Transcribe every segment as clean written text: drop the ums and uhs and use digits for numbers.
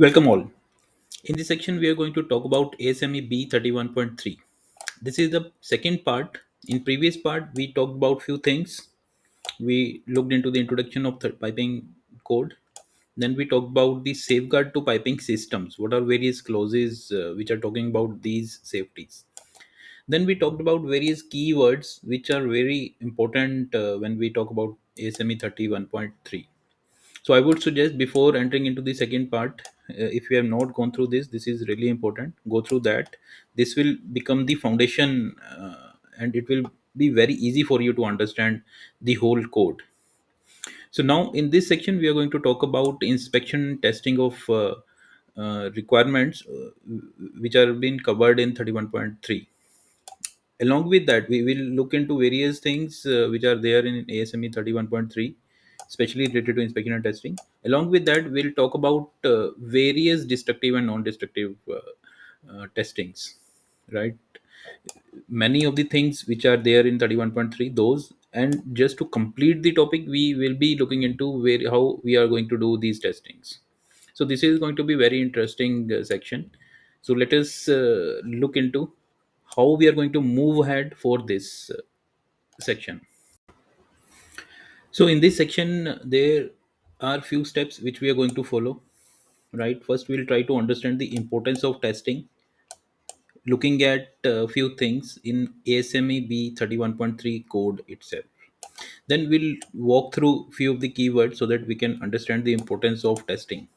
Welcome all. In this section, we are going to talk about ASME B31.3. This is the second part. In previous part, we talked about few things. We looked into the introduction of piping code. Then we talked about the safeguard to piping systems. What are various clauses which are talking about these safeties? Then we talked about various keywords which are very important when we talk about ASME 31.3. So I would suggest before entering into the second part, if you have not gone through this is really important. Go through that. This will become the foundation, and it will be very easy for you to understand the whole code. So now in this section, we are going to talk about inspection testing of requirements which are being covered in 31.3. Along with that, we will look into various things which are there in ASME 31.3, especially related to inspection and testing. Along with that, we'll talk about various destructive and non-destructive testings, right? Many of the things which are there in 31.3, those, and just to complete the topic, we will be looking into where how we are going to do these testings. So this is going to be very interesting section. So let us look into how we are going to move ahead for this section. So in this section, there are few steps which we are going to follow. Right, first we'll try to understand the importance of testing, looking at a few things in ASME B31.3 code itself. Then we'll walk through few of the keywords so that we can understand the importance of testing.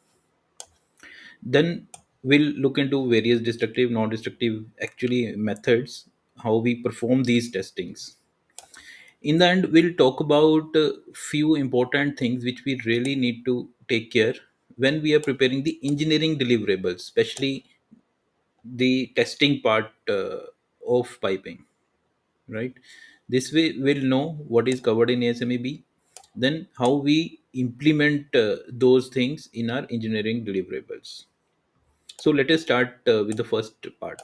Then we'll look into various destructive, non-destructive actually methods, how we perform these testings. In the end, we'll talk about a few important things which we really need to take care when we are preparing the engineering deliverables, especially the testing part of piping. Right, this way we'll know what is covered in ASMEB, then how we implement those things in our engineering deliverables. So let us start with the first part.